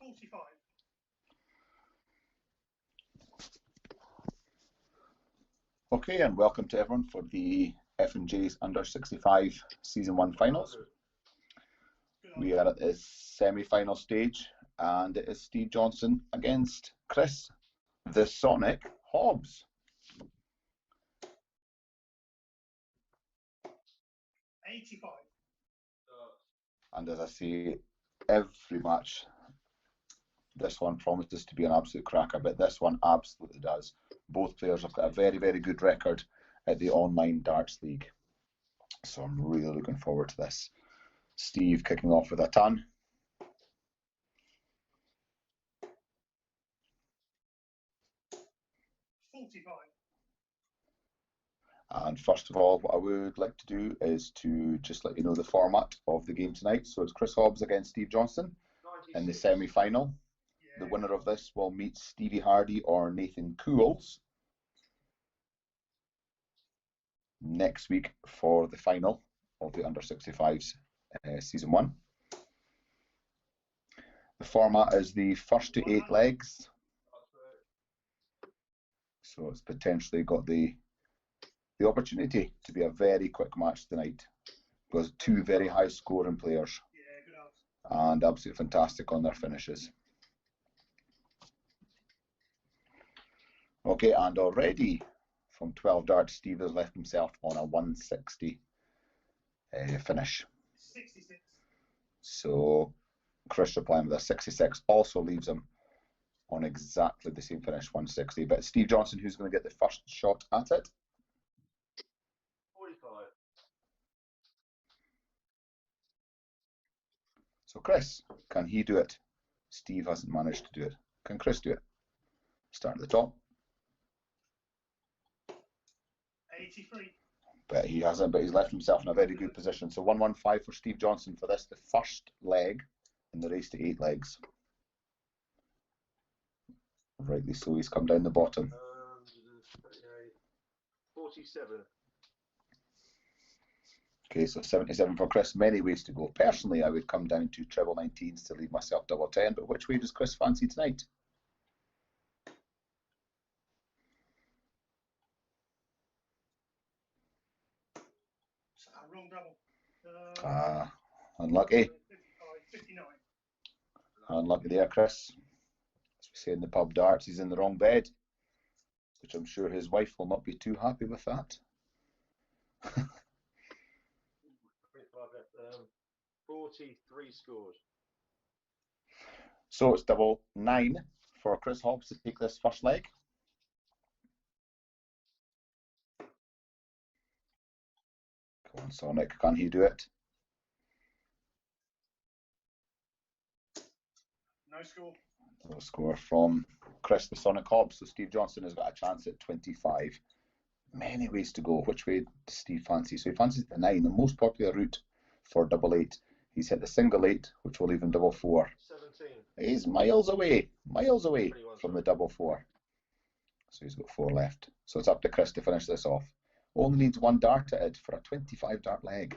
45. Okay, and welcome to everyone for the F&J's Under 65 Season 1 finals. We are at the semi-final stage, and it is Steve Johnson against Chris, the Sonic Hobbs. 85. And as I say, every match, this one promises to be an absolute cracker, but this one absolutely does. Both players have got a very, very good record at the online darts league. So I'm really looking forward to this. Steve kicking off with a ton. And first of all, what I would like to do is to just let you know the format of the game tonight. So it's Chris Hobbs against Steve Johnson in the semi-final. The winner of this will meet Stevie Hardy or Nathan Cools next week for the final of the Under 65s Season 1. The format is the first to 8 legs. So it's potentially got the opportunity to be a very quick match tonight, because two very high scoring players and absolutely fantastic on their finishes. Okay, and already from 12 darts, Steve has left himself on a 160 finish. 66. So Chris replying with a 66 also leaves him on exactly the same finish, 160. But Steve Johnson, who's going to get the first shot at it? 45. So Chris, can he do it? Steve hasn't managed to do it. Can Chris do it? Start at the top. 83. But he hasn't, but he's left himself in a very good position. So 115 for Steve Johnson for this, the first leg in the race to 8 legs. Rightly so, he's come down the bottom. 47. Okay, so 77 for Chris. Many ways to go. Personally, I would come down to treble 19s to leave myself double 10, but which way does Chris fancy tonight? Wrong double. Unlucky. 55, 59. Unlucky there, Chris. As we say in the pub darts, he's in the wrong bed, which I'm sure his wife will not be too happy with that. 43 scores. So it's double 9 for Chris Hobbs to take this first leg. Come on, Sonic, can he do it? No score. No score from Chris the Sonic Hobbs. So Steve Johnson has got a chance at 25. Many ways to go. Which way does Steve fancy? So he fancies the 9, the most popular route for double 8. He's hit the single 8, which will leave him double 4. 17. He's miles away from the double 4. So he's got 4 left. So it's up to Chris to finish this off. Only needs 1 dart at it for a 25 dart leg.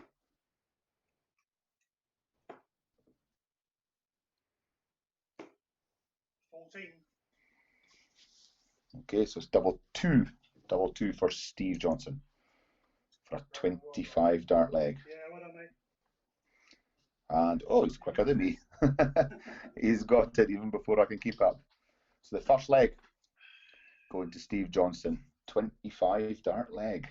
Okay, so it's double 2 for Steve Johnson for a 25 dart leg. Yeah, well done, mate. And oh, he's quicker than me. He's got it even before I can keep up. So the first leg going to Steve Johnson, 25 dart leg.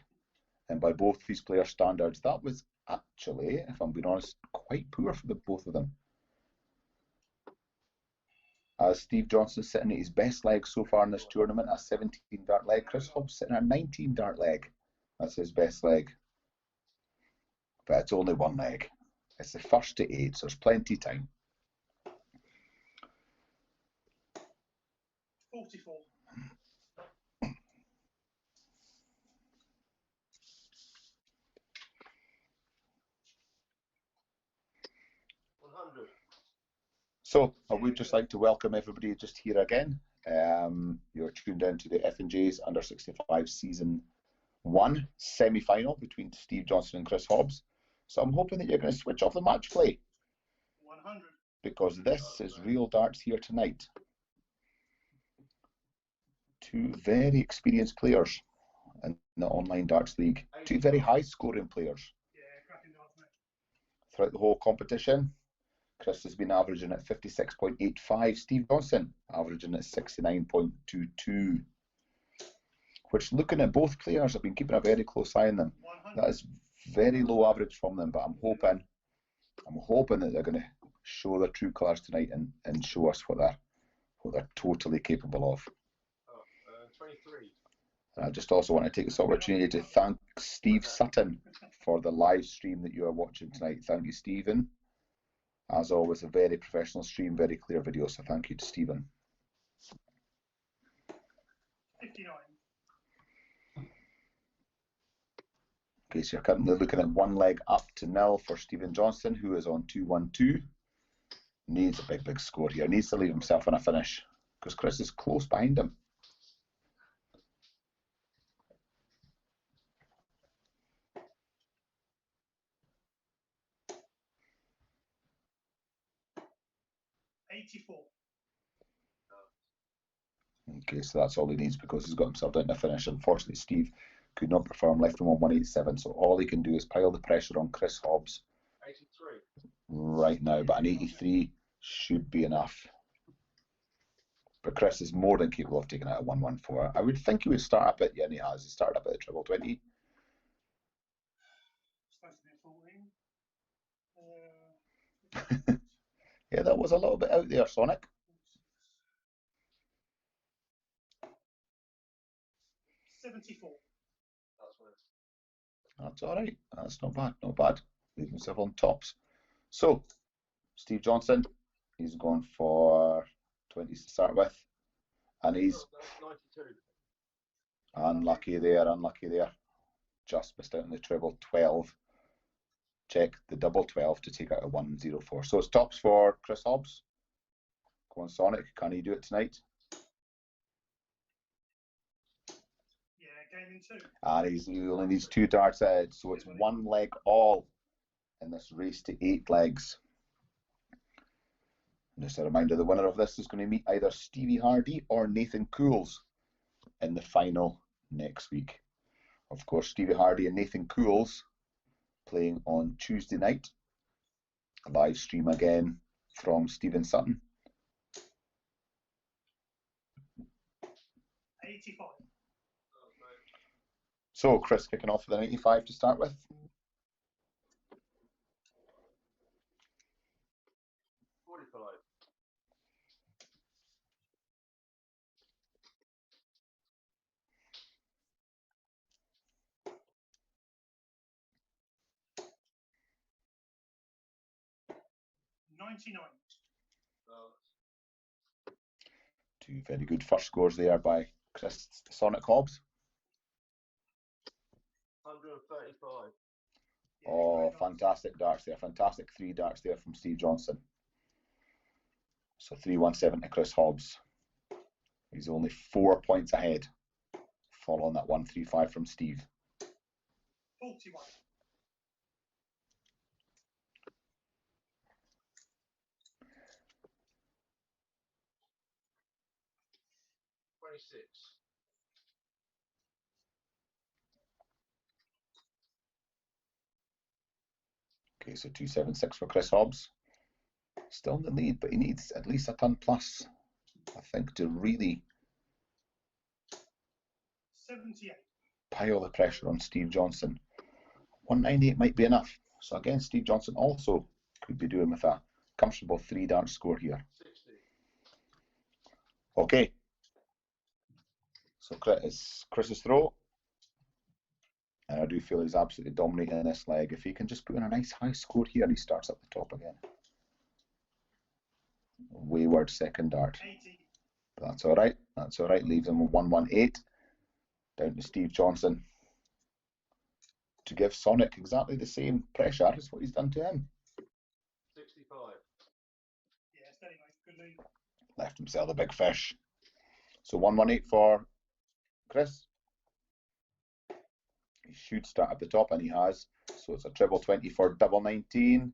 And by both these player standards, that was actually, if I'm being honest, quite poor for the both of them. As Steve Johnson sitting at his best leg so far in this tournament, a 17 dart leg. Chris Hobbs sitting at a 19 dart leg. That's his best leg. But it's only 1 leg. It's the first to 8, so there's plenty of time. 44. 100. So I would just like to welcome everybody just here again. You're tuned in to the F&J's Under 65 Season 1 semi-final between Steve Johnson and Chris Hobbs. So I'm hoping that you're going to switch off the match play. 100. because this is real darts here tonight. Two very experienced players in the online darts league. Two very high scoring players. Yeah, cracking darts, mate. Throughout the whole competition, Chris has been averaging at 56.85. Steve Johnson averaging at 69.22. Which, looking at both players, I've been keeping a very close eye on them. 100. That is very low average from them, but I'm hoping that they're going to show their true colours tonight and show us what they're totally capable of. 23. And I just also want to take this opportunity to thank Steve Sutton for the live stream that you are watching tonight. Thank you, Stephen. As always, a very professional stream, very clear video, so thank you to Stephen. 59. Okay, so you're currently looking at one leg up to nil for Stephen Johnson, who is on 2-1-2. Needs a big score here. Needs to leave himself on a finish because Chris is close behind him. Okay, so that's all he needs because he's got himself down to finish. Unfortunately, Steve could not perform, left him on 187, so all he can do is pile the pressure on Chris Hobbs 83. right now, but an 83 should be enough. But Chris is more than capable of taking out a 114. I would think he would start up at, yeah, and he has. He started up at the treble 20. Supposed to be a 14. Yeah, that was a little bit out there, Sonic. 74. That's all right. That's not bad. Not bad. Leaving himself on tops. So, Steve Johnson, he's gone for 20s to start with. And he's 92. unlucky there. Just missed out on the treble 12. Check the double 12 to take out a 104. So it's tops for Chris Hobbs. Go on, Sonic. Can he do it tonight? Yeah, gaming 2. And he only needs 2 darts ahead. So it's one leg all in this race to 8 legs. And just a reminder, the winner of this is going to meet either Stevie Hardy or Nathan Cools in the final next week. Of course, Stevie Hardy and Nathan Cools playing on Tuesday night. A live stream again from Stephen Sutton. 85. So, Chris kicking off with an 85 to start with. 45. 99. Two very good first scores there by Chris Sonic Hobbs. 135. Oh, fantastic darts there. Fantastic 3 darts there from Steve Johnson. So 317 to Chris Hobbs. He's only 4 points ahead. Following that 135 from Steve. 41. 26. Okay, so 276 for Chris Hobbs. Still in the lead, but he needs at least a ton plus, I think, to really 78. pile the pressure on Steve Johnson. 198 might be enough. So again, Steve Johnson also could be doing with a comfortable 3 dart score here. 60. Okay. So Chris's throw. And I do feel he's absolutely dominating this leg. If he can just put in a nice high score here, he starts up the top again. Wayward second dart. 80. But that's all right. That's all right. Leaves him with 118. Down to Steve Johnson to give Sonic exactly the same pressure as what he's done to him. 65. Yeah, steady, mate. Good lead. Left himself a big fish. So 118 for Chris. He should start at the top, and he has. So it's a treble 20 for double 19.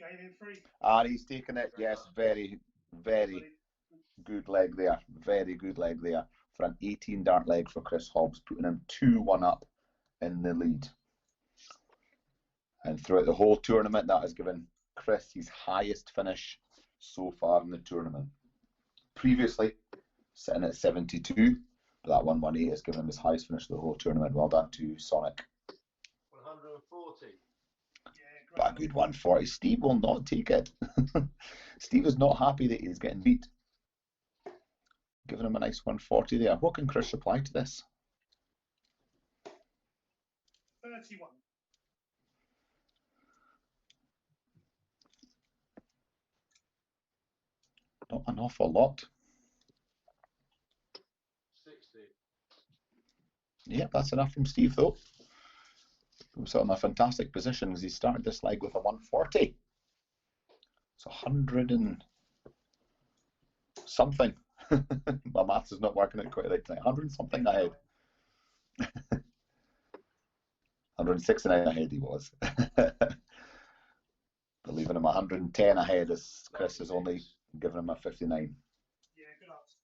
Game in 3. And he's taken it. Yes, very, very Buddy. good leg there. Very good leg there for an 18 dart leg for Chris Hobbs, putting him 2-1 up in the lead. And throughout the whole tournament, that has given Chris his highest finish so far in the tournament. Previously, sitting at 72, but that 118 has given him his highest finish of the whole tournament. Well done to Sonic. 140. Yeah, But a good 140. Steve will not take it. Steve is not happy that he's getting beat. Giving him a nice 140 there. What can Chris reply to this? 31. Not an awful lot. 60. Yeah, that's enough from Steve though. He was in a fantastic position as he started this leg with a 140. It's 100 and something. My maths is not working out quite right tonight. 100 something ahead. 169 ahead he was. But leaving him 110 ahead as Chris has only given him a 59. Yeah, good odds.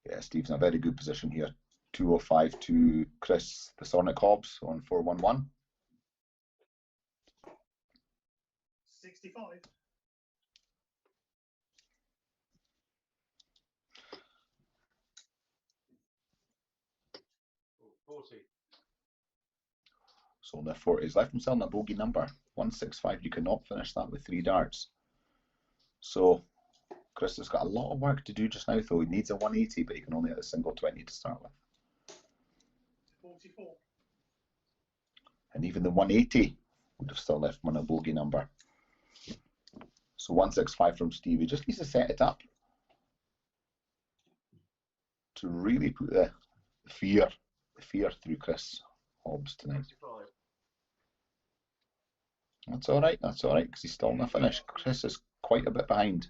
Yeah, Steve's in a very good position here. 205 to Chris, the Sonic Hobbs on 411. 65. Oh, 40. So only 40. He's left himself in a bogey number. 165. You cannot finish that with 3 darts. So Chris has got a lot of work to do just now, though. He needs a 180, but he can only hit a single 20 to start with. 44. And even the 180 would have still left him on a bogey number. So 165 from Steve. He just needs to set it up to really put the fear through Chris Hobbs tonight. 65. That's all right, because he's still in the finish. Chris is quite a bit behind.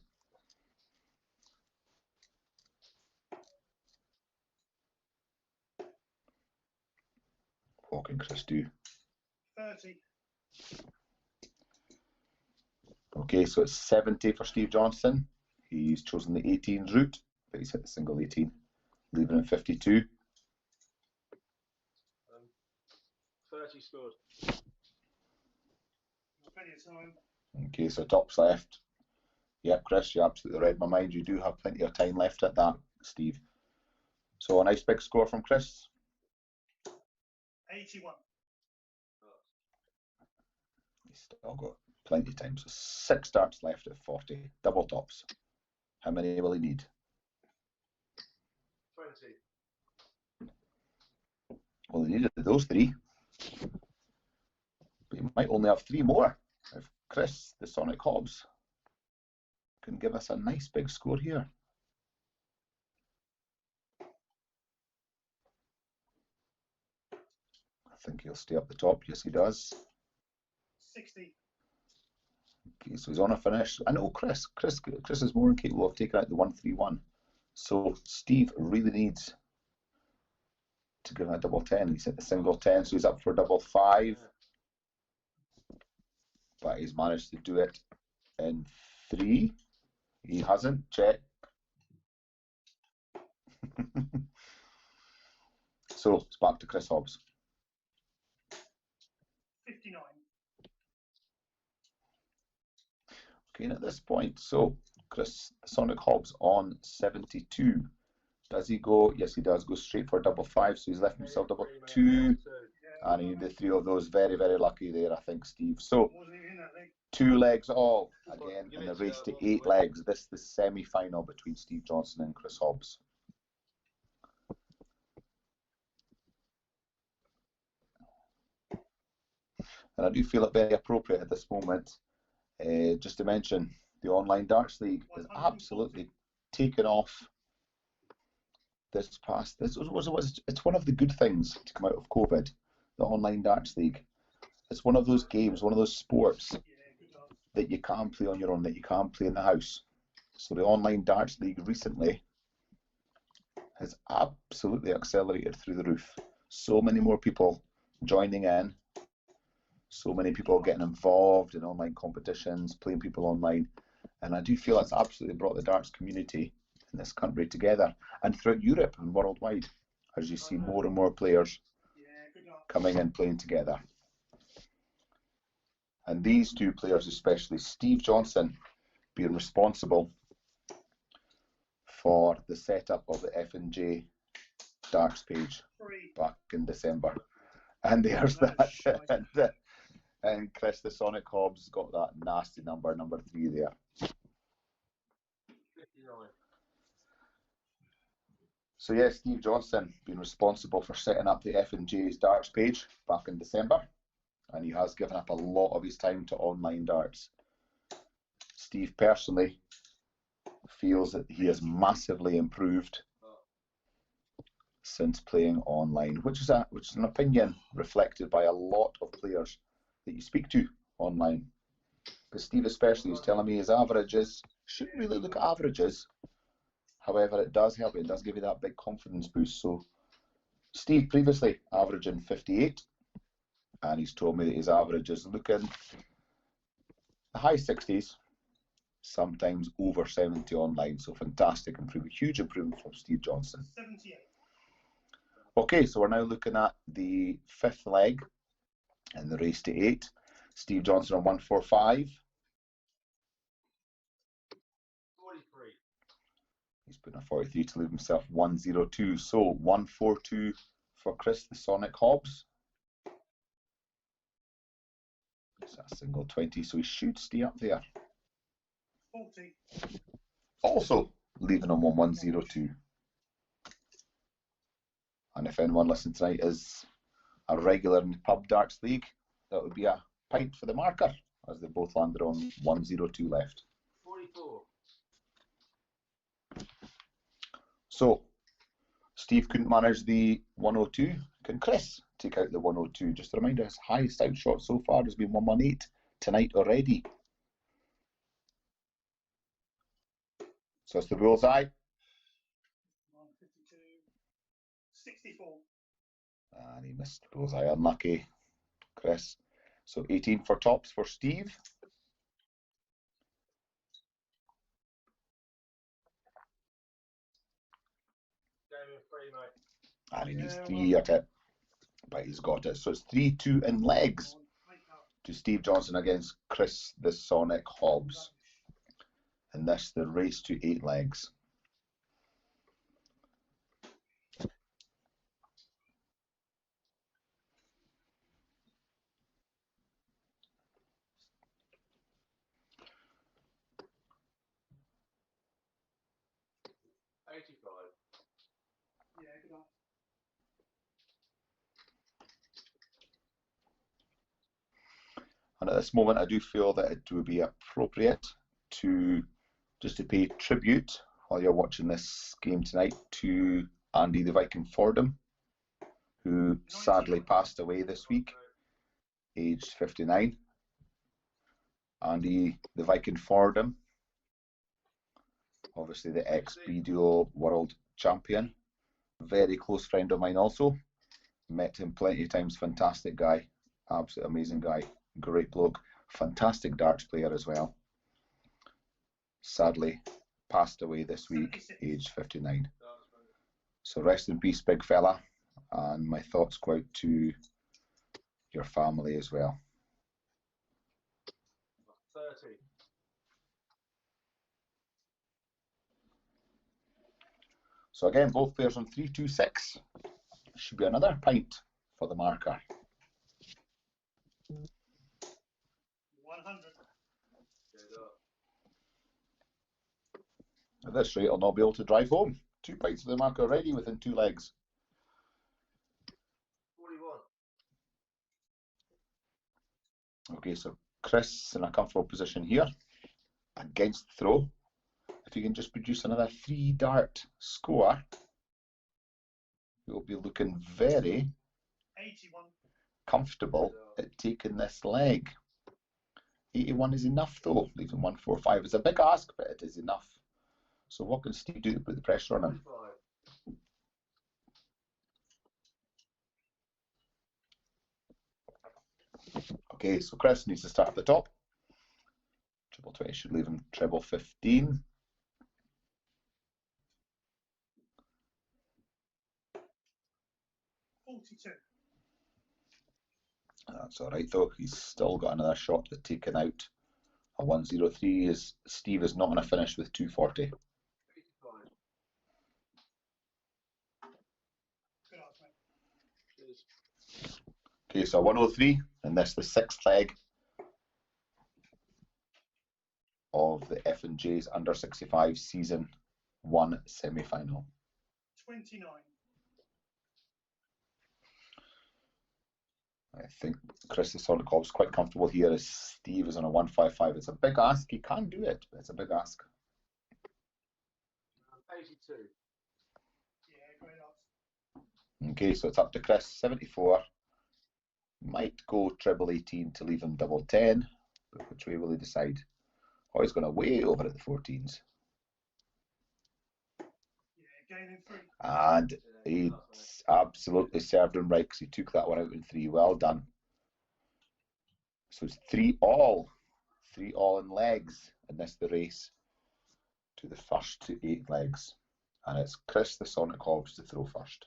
What can Chris do? 30. Okay, so it's 70 for Steve Johnson. He's chosen the 18 route, but he's hit the single 18, leaving him 52. 30 scored. Plenty of time. Okay, so top's left. Yep, Chris, you absolutely read my mind. You do have plenty of time left at that, Steve. So a nice big score from Chris. 81. He's still got plenty of time. So 6 starts left at 40. Double tops. How many will he need? 20. Well, he needed those 3. But he might only have 3 more if Chris, the Sonic Hobbs, can give us a nice big score here. I think he'll stay up the top. Yes, he does. 60. Okay, so he's on a finish. I know Chris is more than capable of taking out the 131. So Steve really needs to give him a double 10. He's hit the single 10, so he's up for double 5. But he's managed to do it in 3. He hasn't. Check. So it's back to Chris Hobbs. 59. Okay, and at this point, so Chris Sonic Hobbs on 72. Does he go? Yes, he does. Go straight for double 5. So he's left himself double 2. And he needed 3 of those. Very, very lucky there, I think, Steve. So Wasn't even in that leg. 2 legs all again in the race to 8 legs. This is the semi-final between Steve Johnson and Chris Hobbs. And I do feel it very appropriate at this moment, just to mention the Online Darts League has absolutely taken off this past. It's one of the good things to come out of COVID. The Online Darts League. It's one of those games, one of those sports that you can't play on your own, that you can't play in the house. So the Online Darts League recently has absolutely accelerated through the roof. So many more people joining in. So many people getting involved in online competitions, playing people online. And I do feel it's absolutely brought the darts community in this country together and throughout Europe and worldwide, as you see more and more players coming in playing together. And these two players, especially Steve Johnson, being responsible for the setup of the F&J darts page back in December. And there's that. And Chris the Sonic Hobbs got that nasty number 3 there. 59. So yeah, Steve Johnson being responsible for setting up the F&J's darts page back in December, and he has given up a lot of his time to online darts. Steve personally feels that he has massively improved since playing online, which is an opinion reflected by a lot of players that you speak to online. But Steve especially is telling me his averages, shouldn't really look at averages. However, it does help. It does give you that big confidence boost. So Steve previously averaging 58, and he's told me that his average is looking the high 60s, sometimes over 70 online. So fantastic improvement, huge improvement from Steve Johnson. 78. Okay, so we're now looking at the 5th leg in the race to 8. Steve Johnson on 145. 43. He's putting a 43 to leave himself 102. So 142 for Chris the Sonic Hobbs. It's a single 20, so he should stay up there. 40. Also leaving him on 102. And if anyone listening tonight is a regular in the pub darts league, that would be a pint for the marker, as they both landed on 102 left. 44. So Steve couldn't manage the 102. Can Chris take out the 102? Just a reminder, his highest outshot so far has been 118 tonight already. So it's the bullseye. 152. 64. And he missed the bullseye. Unlucky, Chris. So 18 for tops for Steve. Game in 3, mate. And he needs 3 at it, but he's got it. So it's 3-2 in legs to Steve Johnson against Chris the Sonic Hobbs. And this the race to 8 legs. Yeah, good on. And at this moment, I do feel that it would be appropriate to just to pay tribute while you're watching this game tonight to Andy the Viking Fordham, who sadly passed away this week, aged 59. Andy the Viking Fordham, obviously the ex-BDO world champion, very close friend of mine also. Met him plenty of times, fantastic guy, absolutely amazing guy, great bloke, fantastic darts player as well. Sadly passed away this week, aged 59. So rest in peace, big fella, and my thoughts go out to your family as well. 30. So again, both players on 3-2-6. Should be another pint for the marker. 100. At this rate, I'll not be able to drive home. 2 pints for the marker already within 2 legs. 41. Okay, so Chris in a comfortable position here against the throw. If you can just produce another 3 dart score, you'll be looking very 81. comfortable at taking this leg. 81 is enough though, leaving 145. It's a big ask, but it is enough. So what can Steve do to put the pressure on him? 45. Okay, so Chris needs to start at the top. Treble 20 should leave him treble 15. $42. That's all right though. He's still got another shot at taking out a 103. As Steve is not going to finish with 240. 85. Good odds, mate. Cheers. Okay, so 103, and this the sixth leg of the F&J's under 65 season 1 semi-final. 29. I think Chris is sort of quite comfortable here as Steve is on a 155. It's a big ask. He can do it, but it's a big ask. 82. Yeah, great odds. Okay, so it's up to Chris. 74. Might go treble 18 to leave him double 10, but which way will he decide? Oh, he's going to way over at the 14s. Yeah, gaining 3. And he absolutely served him right because he took that one out in 3. Well done. So it's 3 all. 3 all in legs in this the race to the first to 8 legs. And it's Chris the Sonic Hobbs to throw first.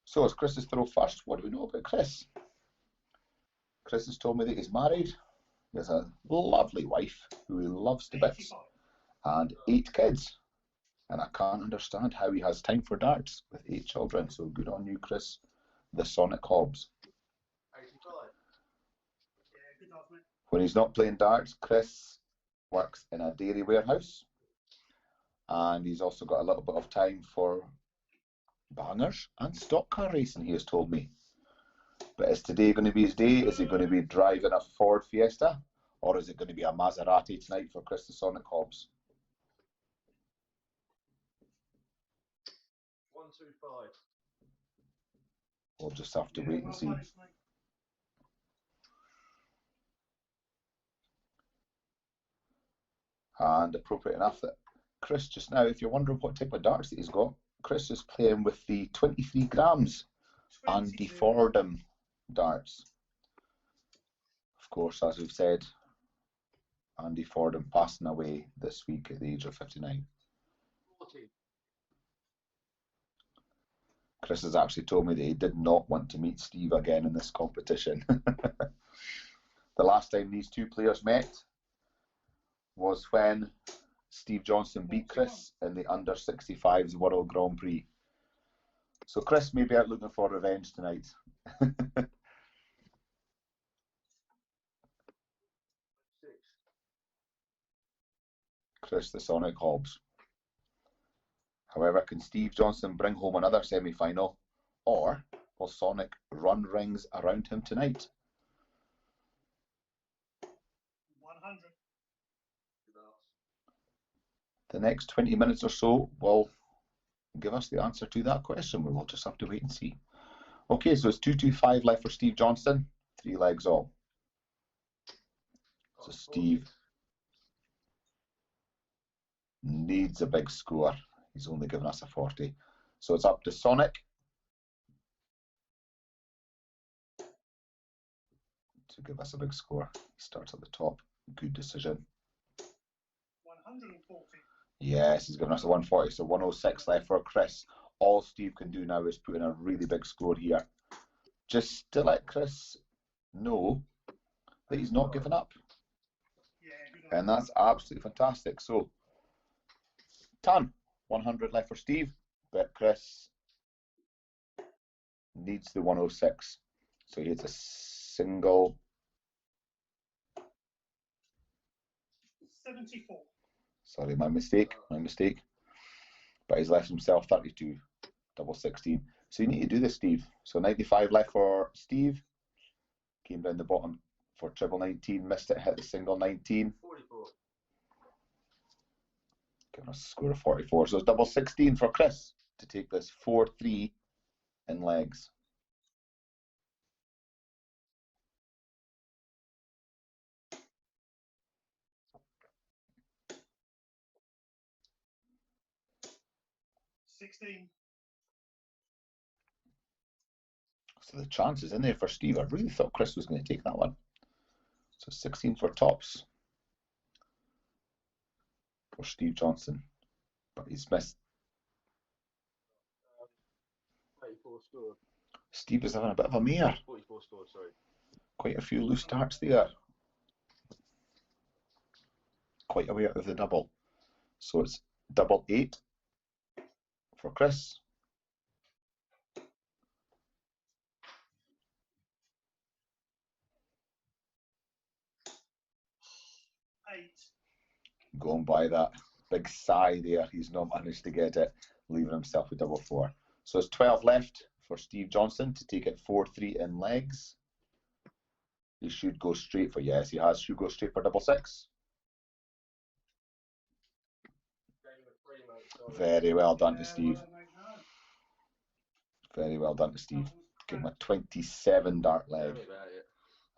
So as Chris's throw first, what do we know about Chris? Chris has told me that he's married. He has a lovely wife who he loves to bits 85. and 8 kids. And I can't understand how he has time for darts with 8 children. So good on you, Chris, the Sonic Hobbs. 85. Yeah, good odds, mate. When he's not playing darts, Chris works in a dairy warehouse. And he's also got a little bit of time for bangers and stock car racing, he has told me. But is today going to be his day? Is he going to be driving a Ford Fiesta? Or is it going to be a Maserati tonight for Chris the Sonic Hobbs? 125. We'll just have to Yeah, wait and well see. managed, mate. And appropriate enough that Chris just now, if you're wondering what type of darts that he's got, Chris is playing with the 23 grams Andy 22. Fordham darts. Of course, as we've said, Andy Fordham passing away this week at the age of 59. 40. Chris has actually told me that he did not want to meet Steve again in this competition. The last time these two players met was when Steve Johnson beat Chris in the under 65s World Grand Prix. So Chris may be out looking for revenge tonight. 6. Chris the Sonic Hobbs. However, can Steve Johnson bring home another semi-final, or will Sonic run rings around him tonight? 100. The next 20 minutes or so will give us the answer to that question. We will just have to wait and see. Okay, so it's 225 left for Steve Johnson. 3 legs all. So Steve needs a big score. He's only given us a 40. So it's up to Sonic to give us a big score. He starts at the top. Good decision. 140. Yes, he's given us a 140, so 106 left for Chris. All Steve can do now is put in a really big score here. Just to let Chris know that he's not given up. Yeah, good odds. And that's absolutely fantastic. So, 100 left for Steve, but Chris needs the 106. So he hits a single. 74. Sorry, my mistake. But he's left himself 32, double 16. So you need to do this, Steve. So 95 left for Steve. Came down the bottom for treble 19, missed it, hit the single 19. 44. Giving us a score of 44. So it's double 16 for Chris to take this 4-3 in legs. $16. So the chances in there for Steve. I really thought Chris was going to take that one. So 16 for tops for Steve Johnson. But he's missed. 34 scored. Steve is having a bit of a mare. 44 scored, sorry. Quite a few loose darts there. Quite a way out of the double. So it's double 8 for Chris. Going by that big sigh there, he's not managed to get it, leaving himself with double 4. So it's 12 left for Steve Johnson to take it 4-3 in legs. He should go straight for, yes, he has, should go straight for double 6. Very well done to Steve. Very well done to Steve. Give him a 27 dart leg.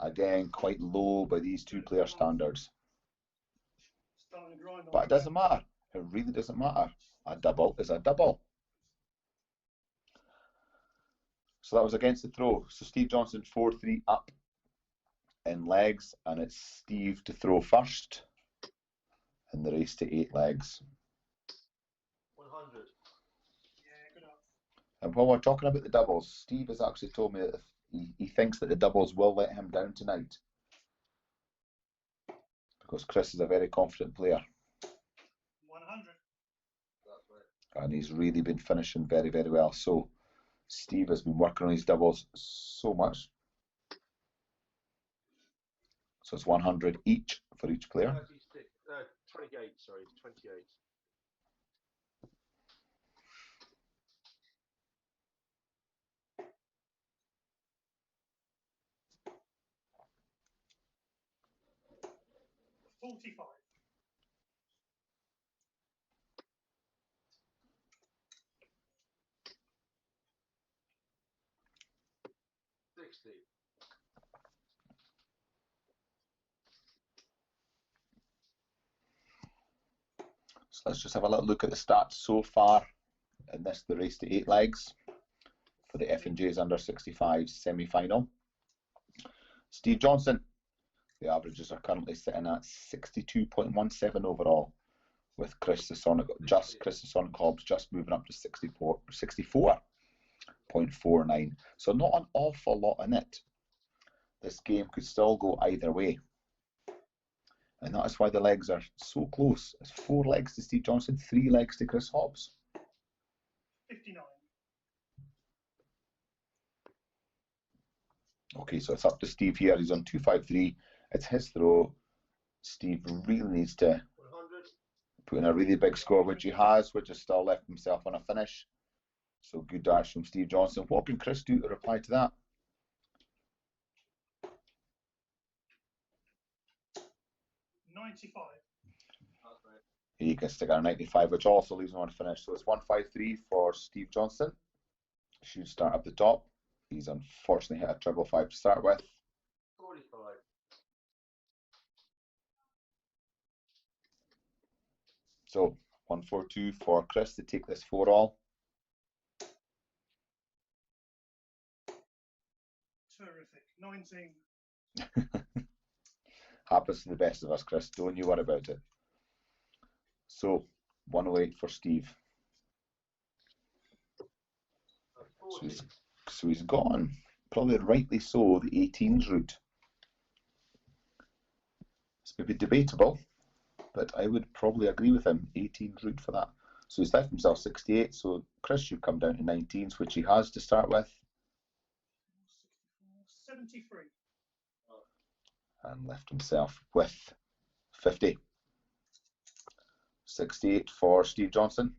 Again, quite low by these two player standards. But it doesn't matter. It really doesn't matter. A double is a double. So that was against the throw. So Steve Johnson 4-3 up in legs, and it's Steve to throw first in the race to 8 legs. 100. Yeah, good up. And while we're talking about the doubles, Steve has actually told me that he thinks that the doubles will let him down tonight. Because Chris is a very confident player. 100. That's right. And he's really been finishing very, very well. So Steve has been working on his doubles so much. So it's 100 each for each player. 36, 28, sorry, 28. $45. 60. So let's just have a little look at the stats so far in this, the race to 8 legs for the F&J's under 65 semi-final. Steve Johnson, the averages are currently sitting at 62.17 overall, with Chris the Sonic Hobbs just moving up to 64.49. So not an awful lot in it. This game could still go either way. And that is why the legs are so close. It's 4 legs to Steve Johnson, 3 legs to Chris Hobbs. 59. Okay, so it's up to Steve here. He's on 253. It's his throw. Steve really needs to 100. put in a really big score, which he has, which has still left himself on a finish. So good darts from Steve Johnson. What can Chris do to reply to that? 95. That's right. He can stick out a 95, which also leaves him on a finish. So it's 153 for Steve Johnson. Should start up the top. He's unfortunately hit a 555 to start with. 45. So 142 for Chris to take this 4 all. Terrific. 19. Happens to the best of us, Chris. Don't you worry about it. So 108 for Steve. 40. So he's gone, probably rightly so, the 18s route. It's maybe debatable, but I would probably agree with him. 18s route for that. So he's left himself 68. So Chris should come down to 19s, which he has to start with. 73. And left himself with 50. 68 for Steve Johnson.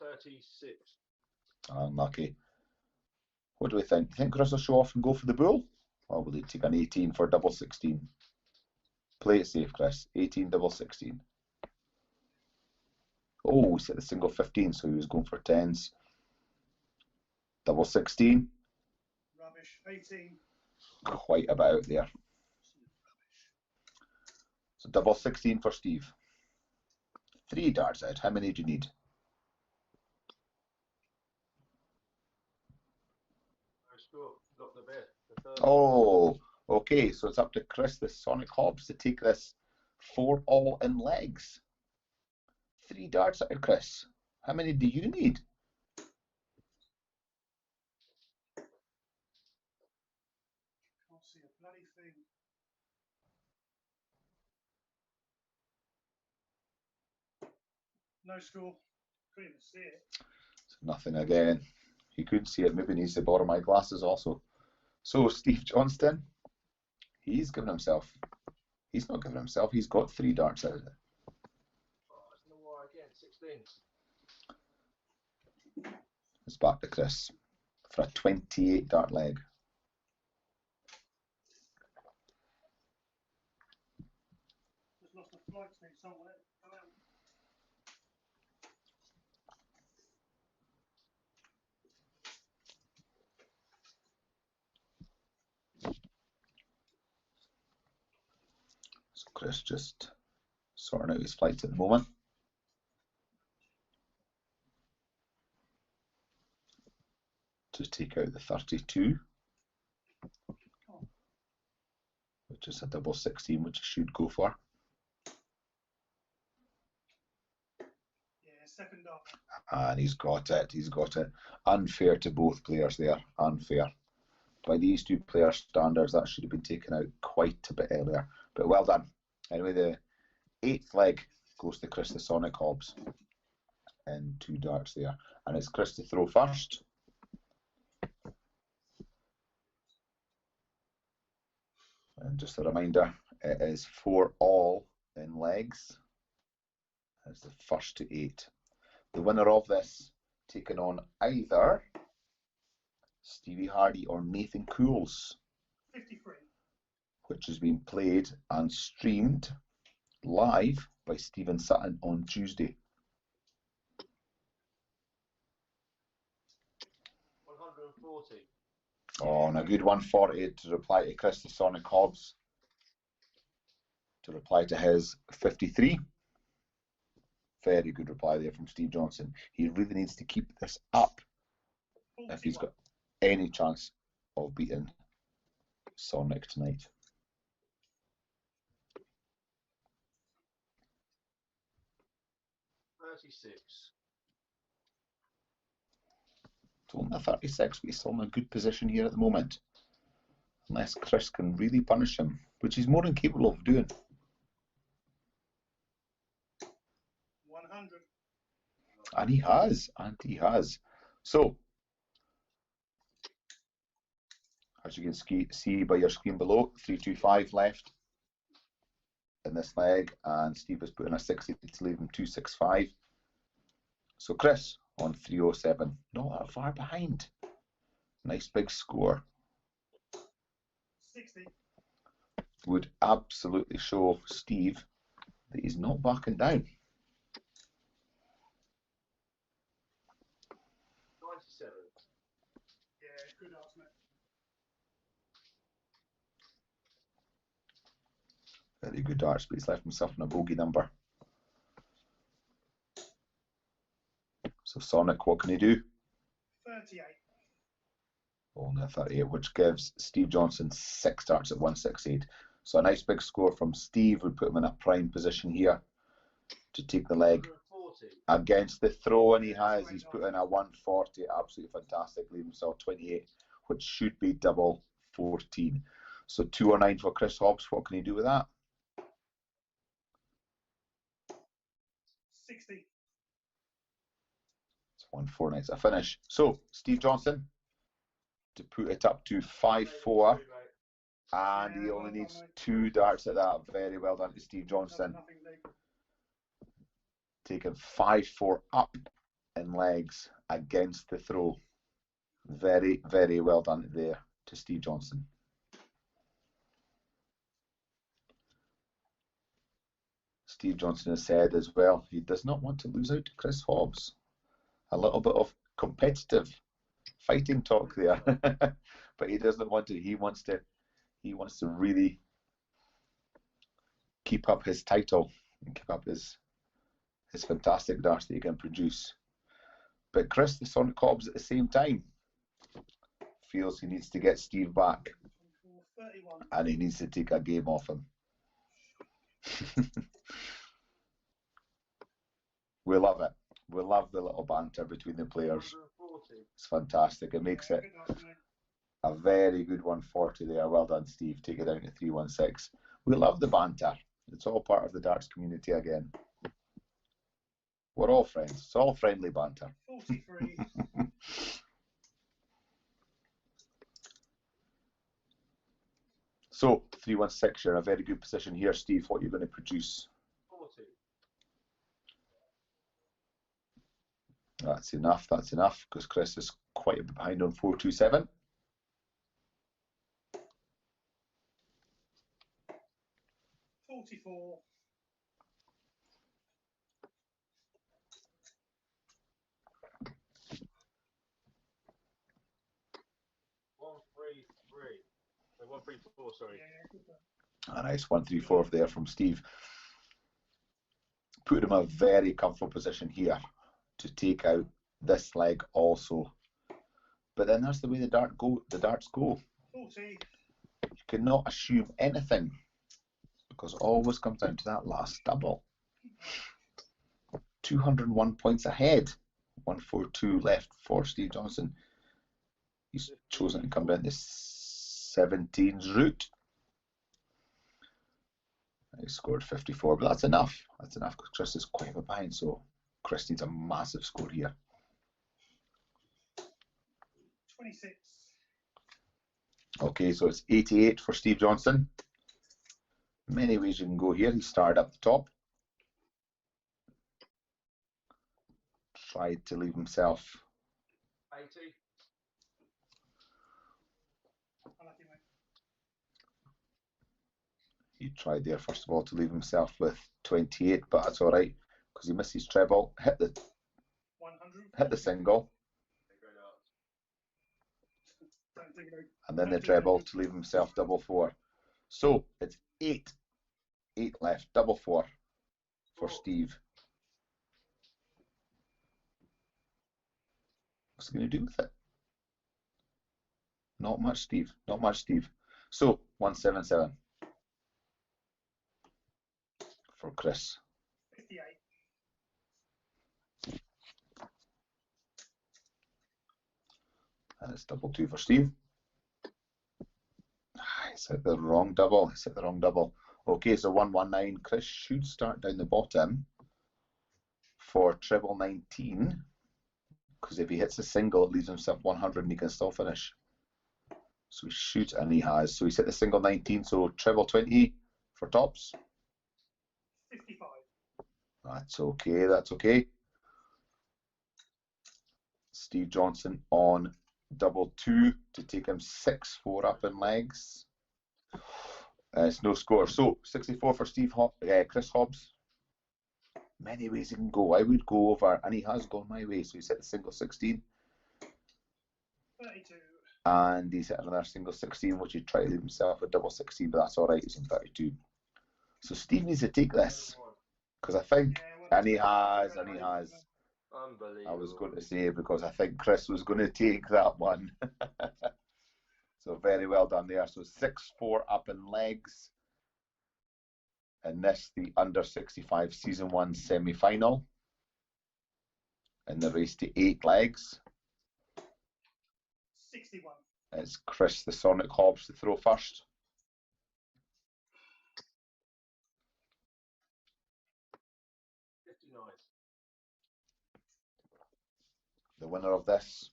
36. Unlucky. What do we think? Do you think Chris will show off and go for the bull? Or will he take an 18 for double 16? Play it safe, Chris. 18 double 16. Oh, he's hit the single 15, so he was going for 10s. Double 16. Rubbish. 18. Quite a bit out there. So double 16 for Steve. 3 darts out. How many do you need? Oh, okay. So it's up to Chris, the Sonic Hobbs, to take this 4-all in legs. 3 darts out of Chris. How many do you need? Can't see a bloody thing. No score. Couldn't even see it. Nothing again. He couldn't see it. Maybe needs to borrow my glasses also. So Steve Johnston, he's given himself. He's not given himself. He's got 3 darts out of it. Oh, it's no more again. 16. It's back to Chris for a 28 dart leg. Just lost a flight speed somewhere. So Chris just sorting out his flights at the moment. To take out the 32, which is a double 16, which he should go for. Yeah, second dart. And he's got it. He's got it. Unfair to both players there. Unfair. By these 2 player standards, that should have been taken out quite a bit earlier. But well done. Anyway, the 8th leg goes to Chris the Sonic Hobbs. And 2 darts there. And it's Chris to throw first. And just a reminder, it is 4-all in legs. It's the first to 8. The winner of this taking on either Stevie Hardy or Nathan Cools, 53. which has been played and streamed live by Stephen Sutton on Tuesday. 140. Oh, and a good 140 to reply to Chris the Sonic Hobbs. To reply to his 53. Very good reply there from Steve Johnson. He really needs to keep this up 41. if he's got any chance of beating Sonic tonight. $36. It's only a 36, but he's still in a good position here at the moment. Unless Chris can really punish him, which he's more than capable of doing. 100. And he has, So, as you can see by your screen below, 325 left in this leg, and Steve has put in a 60 to leave him 265. So Chris on 307, not that far behind. Nice big score. 60. Would absolutely show Steve that he's not backing down. 97. Yeah, good darts, mate. Very good darts, but he's left himself in a bogey number. So Sonic, what can he do? 38. Only a 38, which gives Steve Johnson 6 darts at 168. So a nice big score from Steve would put him in a prime position here to take the leg 140. against the throw, and he's put in a 140, absolutely fantastic, leaving himself 28, which should be double 14. So 209 for Chris Hobbs. What can he do with that? 60. It's 149. It's a finish. So Steve Johnson to put it up to 5-4, and he only needs 2 darts at that. Very well done to Steve Johnson. Taking 5-4 up in legs against the throw. Very, very well done there to Steve Johnson. Steve Johnson has said as well, he does not want to lose out to Chris Hobbs. A little bit of competitive fighting talk there, but he doesn't want to. He wants to really keep up his title and keep up his fantastic darts that he can produce. But Chris, the Sonic Hobbs, at the same time, feels he needs to get Steve back. 31. And he needs to take a game off him. We love it. We love the little banter between the players. 140. It's fantastic. It makes it Good night, mate. a very good 140 there. Well done, Steve. Take it down to 316. We love the banter. It's all part of the darts community again. We're all friends. It's all friendly banter. 43. So, 316, you're in a very good position here, Steve. What are you going to produce? 40. That's enough, because Chris is quite a bit behind on 427. 44. 133. No, 134, sorry. Yeah, good one. A nice 134 there from Steve. Put him in a very comfortable position here to take out this leg also. But then that's the way the darts go. 40. You cannot assume anything because it always comes down to that last double. 201 points ahead. 142 left for Steve Johnson. He's chosen to come down the 17's route. He scored 54, but that's enough. That's enough because Chris is quite a bit behind, so Chris needs a massive score here. 26. Okay, so it's 88 for Steve Johnson. Many ways you can go here. He started up the top. Tried to leave himself. 80. Unlucky, mate. He tried there first of all to leave himself with 28, but that's all right because he missed his treble, hit the 100. single, and then the treble to leave himself double four. So it's eight left, double four for Steve. What's he going to do with it? Not much, Steve. Not much, Steve. So 177 for Chris. 58. And it's double two for Steve. He said the wrong double. Okay, so 119. Chris should start down the bottom for treble 19. Because if he hits a single, it leaves himself 100 and he can still finish. So he shoots and he has. So he's hit the single 19, so treble 20 for tops. 55. That's okay. Steve Johnson on double two to take him 6-4 up in legs. It's no score. So 64 for Chris Hobbs. Many ways he can go. I would go over, and he has gone my way. So he's hit the single 16. 32. And he's hit another single 16, which he tried to leave himself a double 16, but that's all right. He's in 32. So Steve needs to take this because I think, and he has. Unbelievable. I was going to say because I think Chris was going to take that one. So very well done there. So 6-4 up in legs. And this, the under 65 season 1 semi-final. In the race to 8 legs. 61. It's Chris the Sonic Hobbs to throw first. The winner of this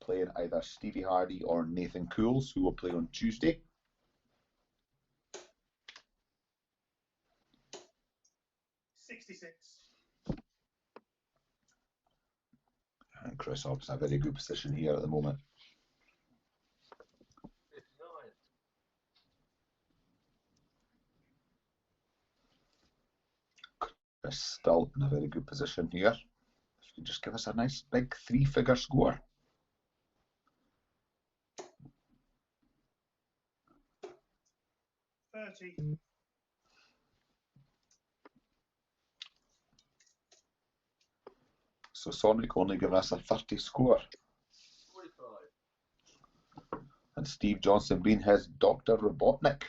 playing either Stevie Hardy or Nathan Cools, who will play on Tuesday. And Chris Hobbs in a very good position here at the moment. 59. Chris still in a very good position here. If you just give us a nice big 3-figure score. So Sonic only giving us a 30 score. 45. And Steve Johnson, being his Dr. Robotnik,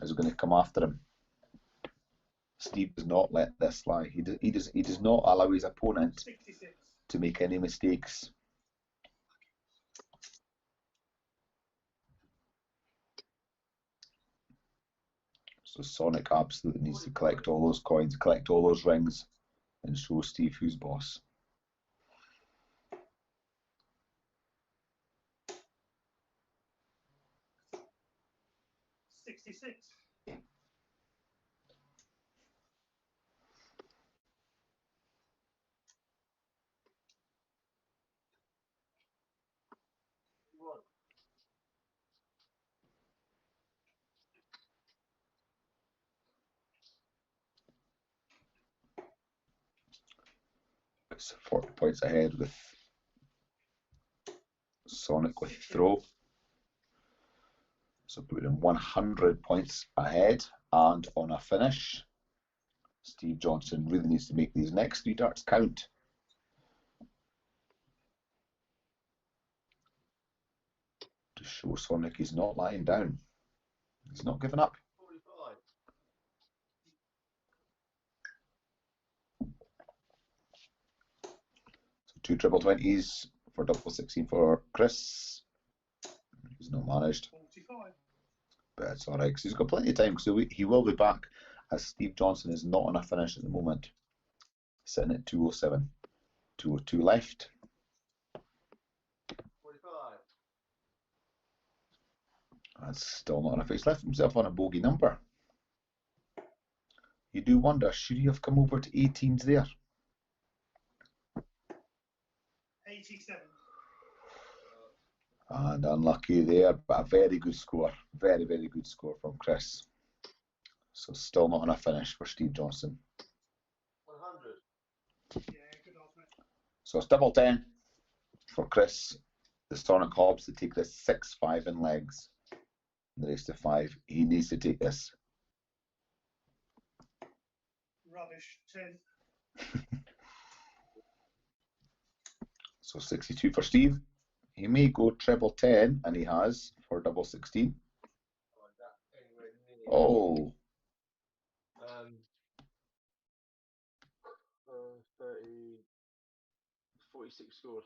is going to come after him. Steve does not let this slide. He does not allow his opponent 66. to make any mistakes. So Sonic absolutely needs to collect all those coins, collect all those rings, and show Steve who's boss. It's 40 points ahead with Sonic with throw. So putting him 100 points ahead, and on a finish, Steve Johnson really needs to make these next 3 darts count. To show Sonic he's not lying down. He's not giving up. 45. So 2 triple 20s for double 16 for Chris. He's not managed. 45. But it's alright, because he's got plenty of time, so he will be back, as Steve Johnson is not on a finish at the moment. Sitting at 207. 202 left. 45. That's still not enough. He's left himself on a bogey number. You do wonder, should he have come over to 18s there? 87. And unlucky there, but a very good score. Very, very good score from Chris. So still not on a finish for Steve Johnson. 100. Yeah, good odds, mate. So it's double 10 for Chris. The Sonic Hobbs to take this 6-5 in legs. And the rest of 5. He needs to take this. Rubbish. 10. So 62 for Steve. He may go treble 10, and he has for double 16. Oh, is that anywhere near? Oh, 30, 46 scored.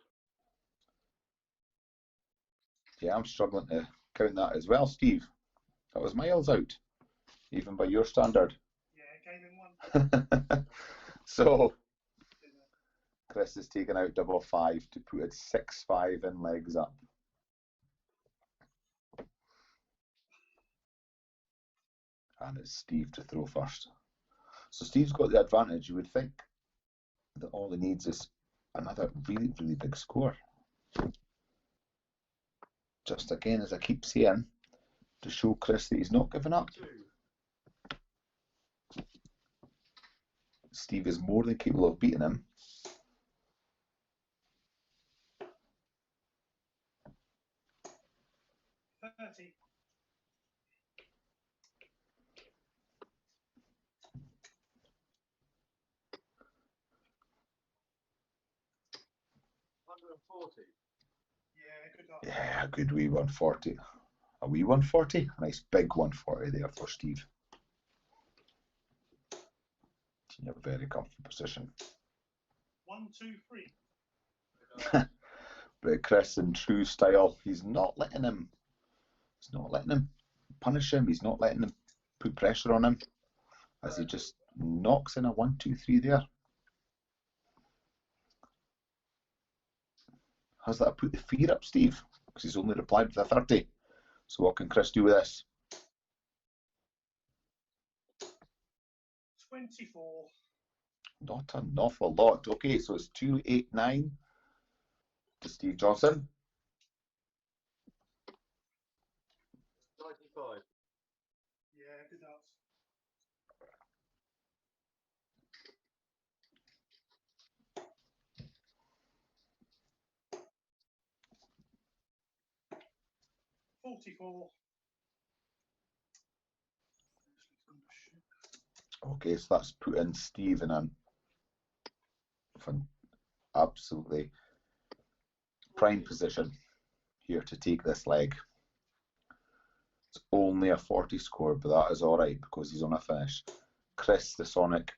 yeah, I'm struggling to count that as well, Steve. That was miles out, even by your standard. Yeah, game in 1. So Chris is taking out double 5 to put it 6-5 in legs up. And it's Steve to throw first. So Steve's got the advantage. You would think that all he needs is another really, really big score. Just again, as I keep saying, to show Chris that he's not giving up. 2. Steve is more than capable of beating him. 30. 140. Yeah, good odds. Yeah, a good wee 140. A wee 140? A nice big 140 there for Steve. In a very comfortable position. 1, 2, 3. But Chris, in true style, he's not letting him punish him. He's not letting him put pressure on him, as he just knocks in a 1, 2, 3 there. Has that put the fear up, Steve? Because he's only replied with a 30. So what can Chris do with this? 24. Not an awful lot. Okay, so it's 289 to Steve Johnson. 95. Yeah, good odds. 44. Okay, so that's putting Steve in an absolutely prime position here to take this leg. It's only a 40 score, but that is alright because he's on a finish. Chris the Sonic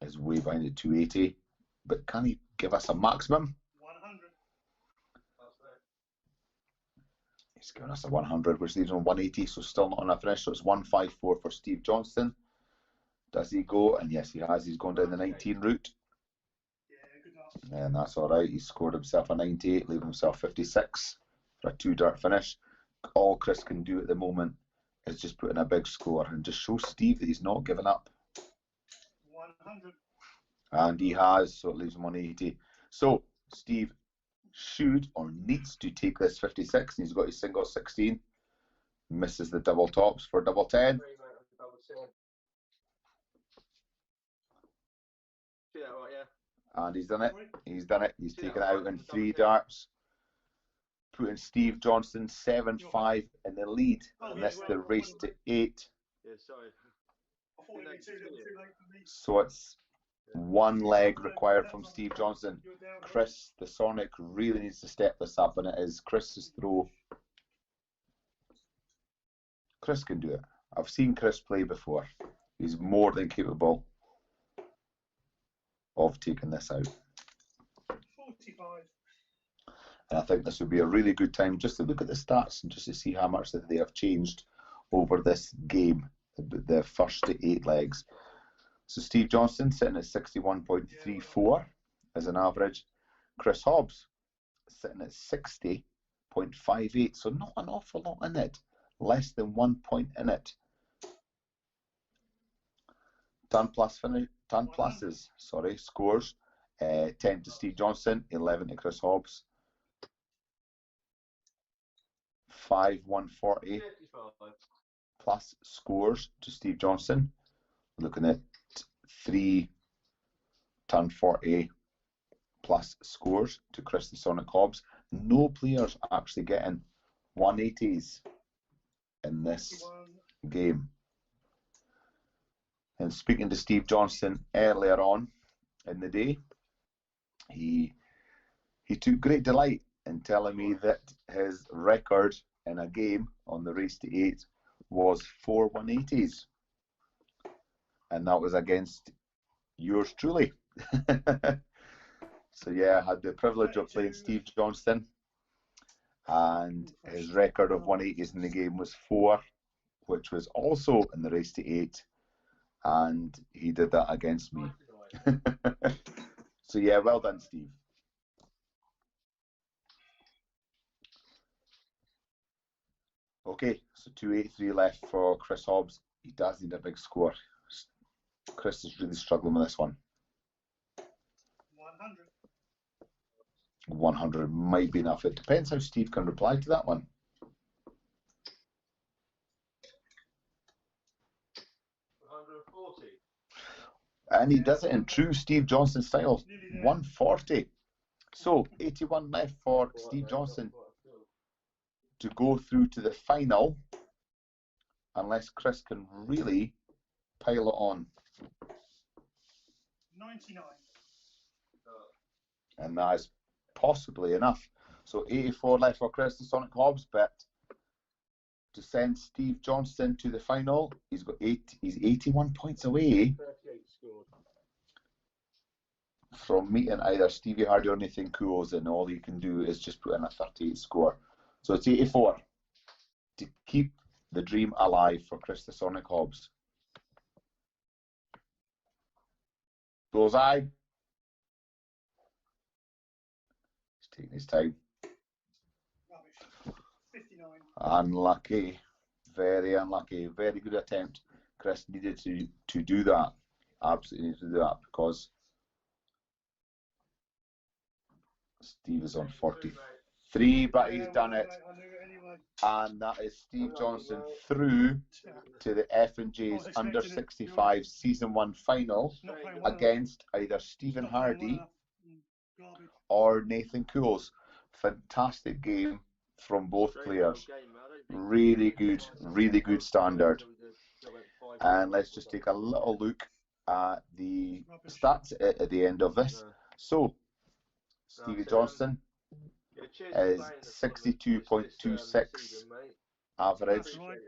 is way behind at 280, but can he give us a maximum? 100. He's given us a 100, which leaves him on 180, so still not on a finish. So it's 154 for Steve Johnston. Does he go? And yes, he has. He's gone down the 19 route. Yeah, good luck. And that's all right. He's scored himself a 98, leaving himself 56 for a 2-dart finish. All Chris can do at the moment is just put in a big score and just show Steve that he's not given up. 100. And he has, so it leaves him on 80. So Steve should or needs to take this 56, and he's got his single 16. Misses the double tops for double 10. And he's done it. He's done it. He's taken it out in 3 darts, putting Steve Johnston 7-5 in the lead. And that's the race to 8. Yeah, sorry. I thought it'd be too late for me. So it's 1 leg required from Steve Johnston. You're down. Chris the Sonic really needs to step this up, and it is Chris's throw. Chris can do it. I've seen Chris play before. He's more than capable of taking this out. 45. And I think this would be a really good time just to look at the stats and just to see how much that they have changed over this game, the first 8 legs. So Steve Johnston sitting at 61.34 as an average. Chris Hobbs sitting at 60.58, so not an awful lot in it. Less than 1 point in it. Tan pluses, scores. 10 to Steve Johnston, 11 to Chris Hobbs. 140 plus scores to Steve Johnston. Looking at 3 Tan 40 plus scores to Chris the Sonic Hobbs. No players actually getting 180s in this 51. game. And speaking to Steve Johnston earlier on in the day, he took great delight in telling me that his record in a game on the race to 8 was 4 180s, and that was against yours truly. So yeah, I had the privilege of playing Steve Johnston, and his record of 180s in the game was 4, which was also in the race to 8, and he did that against me. So yeah, well done, Steve. Okay, so 283 left for Chris Hobbs. He does need a big score. Chris is really struggling with this one. 100. 100 might be enough. It depends how Steve can reply to that one. 140. And he does it in true Steve Johnston style. Nearly there. 140. So 81 left for Steve Johnston to go through to the final, unless Chris can really pile it on. 99. And that is possibly enough. So 84 left for Chris the Sonic Hobbs, but to send Steve Johnston to the final, he's 81 points away 38 scored. from meeting either Stevie Hardy or Nathan Kuos, and all you can do is just put in a 38 score. So it's 84 to keep the dream alive for Chris the Sonic Hobbs. Bullseye. He's taking his time. Rubbish. 59. Unlucky. Very unlucky. Very good attempt. Chris needed to do that. Absolutely needed to do that because Steve is on 43, but he's done it. I knew it anyway. And that is Steve Johnston through to the F&J's under 65 season 1 final Not playing well against either Stephen enough. Not playing Hardy well enough. Garbage. or Nathan Kuos. Fantastic game from both players. Really good standard. And let's just take a little look at the stats at the end of this. So, Stevie Johnston Yeah, cheers for is playing us on the- 62.26 this season, mate. average That's right.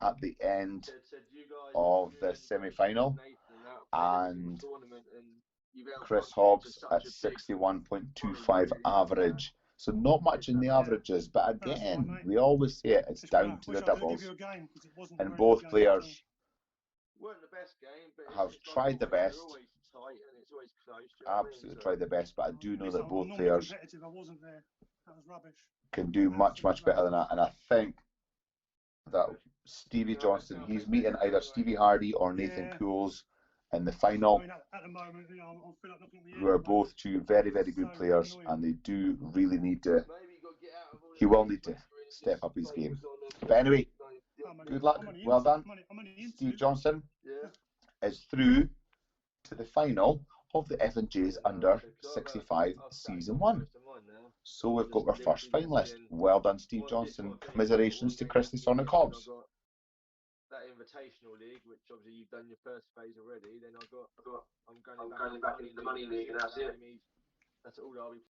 at the end Said you guys of are the doing semi-final, Nathan and that, played every single and tournament, and you've held Chris up to Hobbs such at a big 61.25 average. So not much in the averages, but That's right, again, mate. we always say it, it's Just down to wish the I could give doubles. you a game, 'cause it wasn't And a very both good game at all. players weren't the best game, but have it's like tried all the games are best. always tight and it's always close. Do you know what I mean? Absolutely So- tried their best, but I do know that I'm both normally players competitive. I wasn't there. That was rubbish. can do much, much better than that. And I think that Stevie No, Johnson, no, he's thanks, meeting mate. either Stevie Hardy or Nathan Yeah. Cools in the I final, mean, at the moment, you know, I'm feeling like looking at the who are end, both two very, very good So players, annoying. and they do really need to. Maybe you got to get out of all He the will games, need to mate, you're in, step just up his game. focus on them. But anyway, I'm only- good luck, I'm only well into- done. I'm only into Steve it. Johnson Yeah. is through to the final of the F&J's Yeah, no, Under so- 'cause I've, 65 I've Season 1. most of mine now. So we've got Just our first literally finalist. thinking, Well done, Steve this Johnson. one thing, Commiserations what to game Chris the is it? Sonic Then Hobbs. I've got that Invitational League, which obviously you've done your first phase already. Then I'm going back into the Money League, and that's it. That's all I'll be